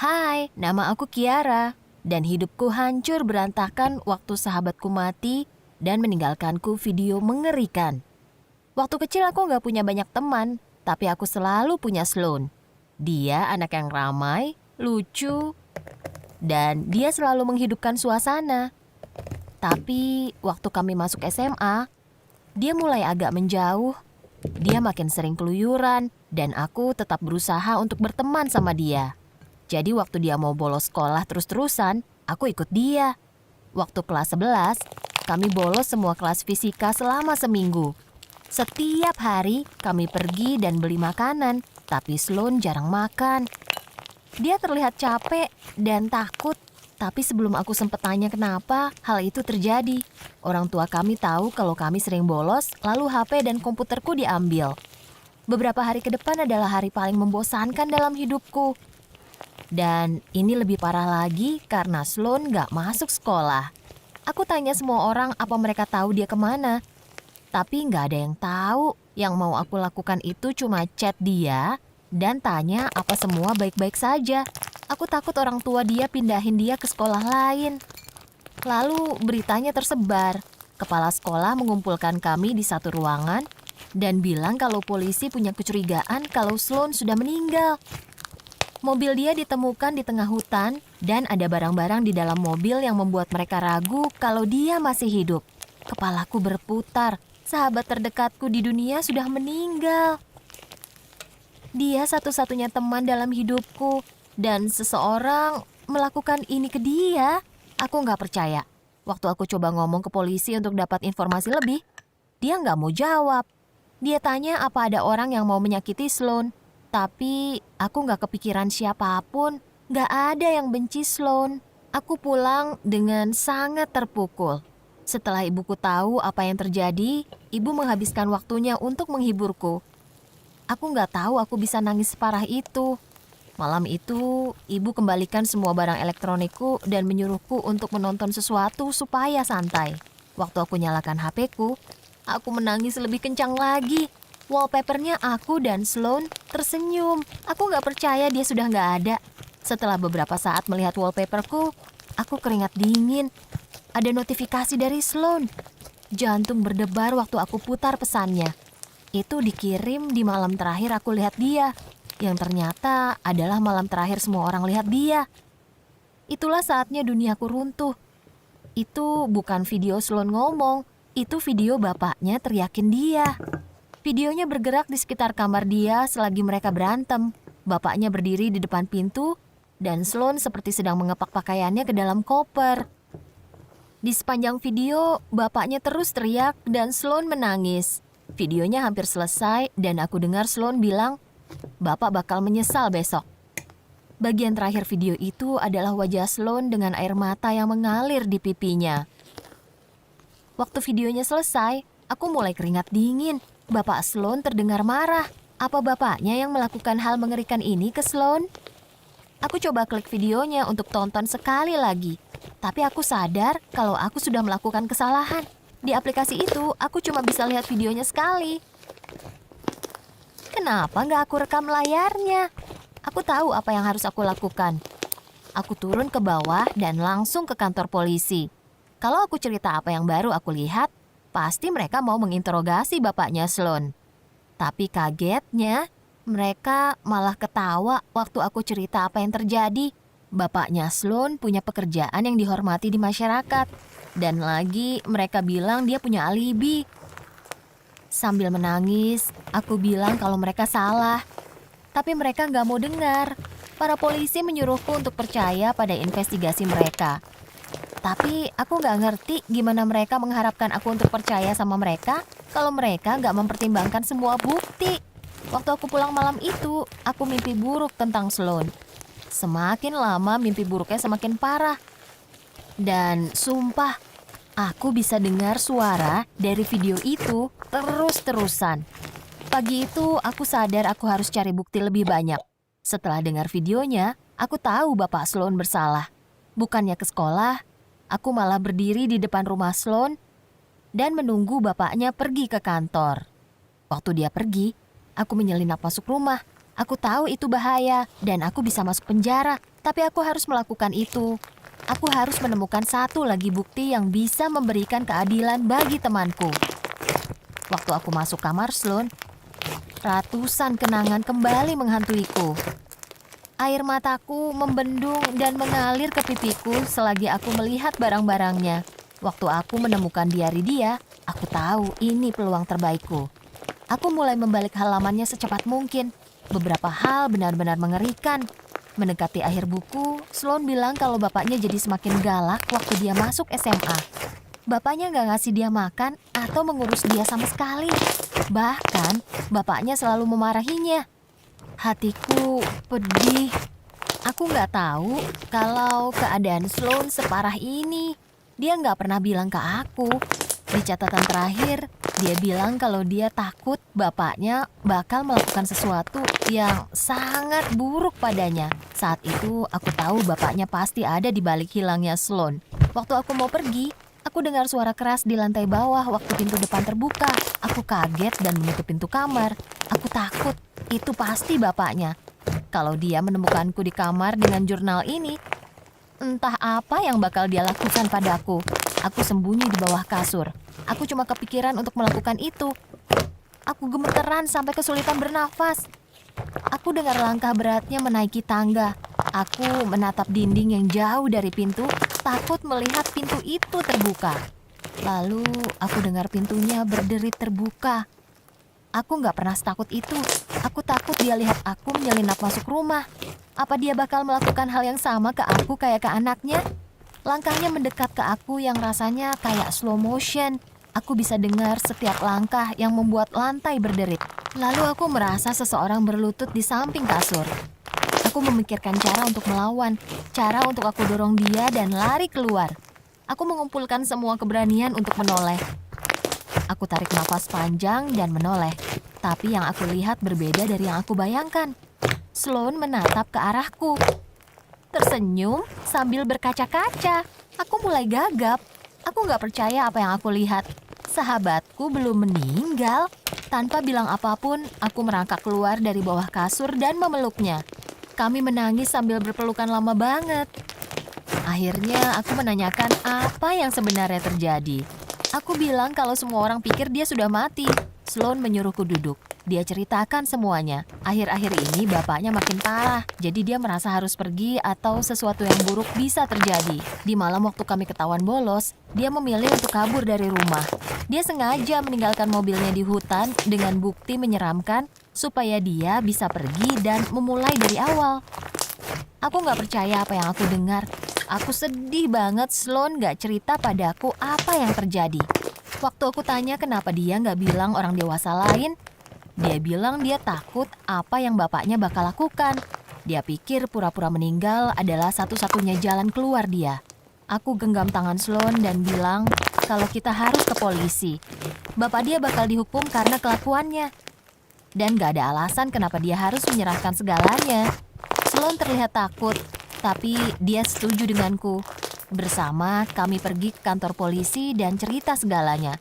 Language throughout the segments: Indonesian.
Hai, nama aku Kiara, dan hidupku hancur berantakan waktu sahabatku mati dan meninggalkanku video mengerikan. Waktu kecil aku nggak punya banyak teman, tapi aku selalu punya Sloan. Dia anak yang ramai, lucu, dan dia selalu menghidupkan suasana. Tapi waktu kami masuk SMA, dia mulai agak menjauh. Dia makin sering keluyuran, dan aku tetap berusaha untuk berteman sama dia. Jadi waktu dia mau bolos sekolah terus-terusan, aku ikut dia. Waktu kelas 11, kami bolos semua kelas fisika selama seminggu. Setiap hari kami pergi dan beli makanan, tapi Sloan jarang makan. Dia terlihat capek dan takut, tapi sebelum aku sempat tanya kenapa, hal itu terjadi. Orang tua kami tahu kalau kami sering bolos, lalu HP dan komputerku diambil. Beberapa hari ke depan adalah hari paling membosankan dalam hidupku. Dan ini lebih parah lagi karena Sloan gak masuk sekolah. Aku tanya semua orang apa mereka tahu dia kemana. Tapi gak ada yang tahu. Yang mau aku lakukan itu cuma chat dia dan tanya apa semua baik-baik saja. Aku takut orang tua dia pindahin dia ke sekolah lain. Lalu beritanya tersebar. Kepala sekolah mengumpulkan kami di satu ruangan dan bilang kalau polisi punya kecurigaan kalau Sloan sudah meninggal. Mobil dia ditemukan di tengah hutan dan ada barang-barang di dalam mobil yang membuat mereka ragu kalau dia masih hidup. Kepalaku berputar. Sahabat terdekatku di dunia sudah meninggal. Dia satu-satunya teman dalam hidupku dan seseorang melakukan ini ke dia. Aku nggak percaya. Waktu aku coba ngomong ke polisi untuk dapat informasi lebih, dia nggak mau jawab. Dia tanya apa ada orang yang mau menyakiti Sloan. Tapi aku nggak kepikiran siapapun. Nggak ada yang benci Sloan. Aku pulang dengan sangat terpukul. Setelah ibuku tahu apa yang terjadi, ibu menghabiskan waktunya untuk menghiburku. Aku nggak tahu aku bisa nangis separah itu. Malam itu, ibu kembalikan semua barang elektronikku dan menyuruhku untuk menonton sesuatu supaya santai. Waktu aku nyalakan HP-ku, aku menangis lebih kencang lagi. Wallpapernya aku dan Sloan tersenyum. Aku nggak percaya dia sudah nggak ada. Setelah beberapa saat melihat wallpaperku, aku keringat dingin. Ada notifikasi dari Sloan. Jantung berdebar waktu aku putar pesannya. Itu dikirim di malam terakhir aku lihat dia. Yang ternyata adalah malam terakhir semua orang lihat dia. Itulah saatnya duniaku runtuh. Itu bukan video Sloan ngomong. Itu video bapaknya teriakin dia. Videonya bergerak di sekitar kamar dia selagi mereka berantem. Bapaknya berdiri di depan pintu dan Sloan seperti sedang mengepak pakaiannya ke dalam koper. Di sepanjang video, bapaknya terus teriak dan Sloan menangis. Videonya hampir selesai dan aku dengar Sloan bilang, "Bapak bakal menyesal besok." Bagian terakhir video itu adalah wajah Sloan dengan air mata yang mengalir di pipinya. Waktu videonya selesai, aku mulai keringat dingin. Bapak Sloan terdengar marah. Apa bapaknya yang melakukan hal mengerikan ini ke Sloan? Aku coba klik videonya untuk tonton sekali lagi. Tapi aku sadar kalau aku sudah melakukan kesalahan. Di aplikasi itu, aku cuma bisa lihat videonya sekali. Kenapa nggak aku rekam layarnya? Aku tahu apa yang harus aku lakukan. Aku turun ke bawah dan langsung ke kantor polisi. Kalau aku cerita apa yang baru aku lihat, pasti mereka mau menginterogasi bapaknya Sloan. Tapi kagetnya, mereka malah ketawa waktu aku cerita apa yang terjadi. Bapaknya Sloan punya pekerjaan yang dihormati di masyarakat. Dan lagi mereka bilang dia punya alibi. Sambil menangis, aku bilang kalau mereka salah. Tapi mereka nggak mau dengar. Para polisi menyuruhku untuk percaya pada investigasi mereka. Tapi aku nggak ngerti gimana mereka mengharapkan aku untuk percaya sama mereka kalau mereka nggak mempertimbangkan semua bukti. Waktu aku pulang malam itu, aku mimpi buruk tentang Sloan. Semakin lama mimpi buruknya semakin parah. Dan sumpah, aku bisa dengar suara dari video itu terus-terusan. Pagi itu aku sadar aku harus cari bukti lebih banyak. Setelah dengar videonya, aku tahu Bapak Sloan bersalah. Bukannya ke sekolah, aku malah berdiri di depan rumah Sloan dan menunggu bapaknya pergi ke kantor. Waktu dia pergi, aku menyelinap masuk rumah. Aku tahu itu bahaya dan aku bisa masuk penjara, tapi aku harus melakukan itu. Aku harus menemukan satu lagi bukti yang bisa memberikan keadilan bagi temanku. Waktu aku masuk kamar Sloan, ratusan kenangan kembali menghantuiku. Air mataku membendung dan mengalir ke pipiku selagi aku melihat barang-barangnya. Waktu aku menemukan diari dia, aku tahu ini peluang terbaikku. Aku mulai membalik halamannya secepat mungkin. Beberapa hal benar-benar mengerikan. Mendekati akhir buku, Sloan bilang kalau bapaknya jadi semakin galak waktu dia masuk SMA. Bapaknya nggak ngasih dia makan atau mengurus dia sama sekali. Bahkan, bapaknya selalu memarahinya. Hatiku pedih. Aku nggak tahu kalau keadaan Sloan separah ini. Dia nggak pernah bilang ke aku. Di catatan terakhir, dia bilang kalau dia takut bapaknya bakal melakukan sesuatu yang sangat buruk padanya. Saat itu, aku tahu bapaknya pasti ada di balik hilangnya Sloan. Waktu aku mau pergi, aku dengar suara keras di lantai bawah waktu pintu depan terbuka. Aku kaget dan menutup pintu kamar. Aku takut. Itu pasti bapaknya. Kalau dia menemukanku di kamar dengan jurnal ini, entah apa yang bakal dia lakukan padaku. Aku sembunyi di bawah kasur. Aku cuma kepikiran untuk melakukan itu. Aku gemeteran sampai kesulitan bernafas. Aku dengar langkah beratnya menaiki tangga. Aku menatap dinding yang jauh dari pintu, takut melihat pintu itu terbuka. Lalu aku dengar pintunya berderit terbuka. Aku nggak pernah setakut itu. Aku takut dia lihat aku menyelinap masuk rumah. Apa dia bakal melakukan hal yang sama ke aku kayak ke anaknya? Langkahnya mendekat ke aku yang rasanya kayak slow motion. Aku bisa dengar setiap langkah yang membuat lantai berderit. Lalu aku merasa seseorang berlutut di samping kasur. Aku memikirkan cara untuk melawan, cara untuk aku dorong dia dan lari keluar. Aku mengumpulkan semua keberanian untuk menoleh. Aku tarik nafas panjang dan menoleh. Tapi yang aku lihat berbeda dari yang aku bayangkan. Sloan menatap ke arahku. Tersenyum sambil berkaca-kaca. Aku mulai gagap. Aku nggak percaya apa yang aku lihat. Sahabatku belum meninggal. Tanpa bilang apapun, aku merangkak keluar dari bawah kasur dan memeluknya. Kami menangis sambil berpelukan lama banget. Akhirnya aku menanyakan apa yang sebenarnya terjadi. Aku bilang kalau semua orang pikir dia sudah mati. Sloan menyuruhku duduk. Dia ceritakan semuanya. Akhir-akhir ini bapaknya makin parah. Jadi dia merasa harus pergi atau sesuatu yang buruk bisa terjadi. Di malam waktu kami ketahuan bolos, dia memilih untuk kabur dari rumah. Dia sengaja meninggalkan mobilnya di hutan dengan bukti menyeramkan supaya dia bisa pergi dan memulai dari awal. Aku nggak percaya apa yang aku dengar. Aku sedih banget Sloan nggak cerita padaku apa yang terjadi. Waktu aku tanya kenapa dia nggak bilang orang dewasa lain, dia bilang dia takut apa yang bapaknya bakal lakukan. Dia pikir pura-pura meninggal adalah satu-satunya jalan keluar dia. Aku genggam tangan Sloan dan bilang kalau kita harus ke polisi. Bapak dia bakal dihukum karena kelakuannya. Dan gak ada alasan kenapa dia harus menyerahkan segalanya. Sloan terlihat takut, tapi dia setuju denganku. Bersama kami pergi ke kantor polisi dan cerita segalanya.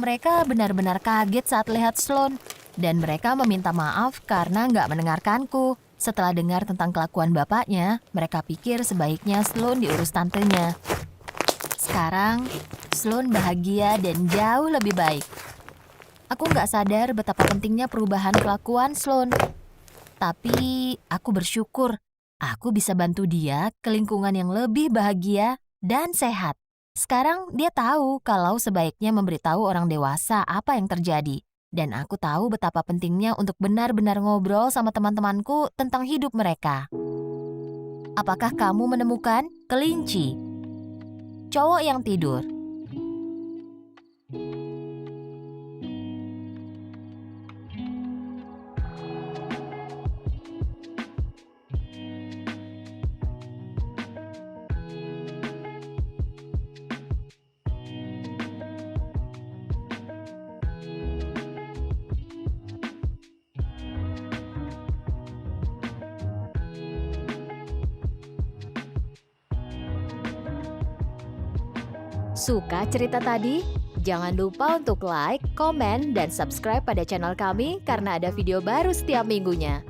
Mereka benar-benar kaget saat lihat Sloan. Dan mereka meminta maaf karena nggak mendengarkanku. Setelah dengar tentang kelakuan bapaknya, mereka pikir sebaiknya Sloan diurus tantenya. Sekarang, Sloan bahagia dan jauh lebih baik. Aku nggak sadar betapa pentingnya perubahan kelakuan Sloan. Tapi aku bersyukur aku bisa bantu dia ke lingkungan yang lebih bahagia dan sehat. Sekarang dia tahu kalau sebaiknya memberitahu orang dewasa apa yang terjadi. Dan aku tahu betapa pentingnya untuk benar-benar ngobrol sama teman-temanku tentang hidup mereka. Apakah kamu menemukan kelinci? Cowok yang tidur. Suka cerita tadi? Jangan lupa untuk like, komen, dan subscribe pada channel kami karena ada video baru setiap minggunya.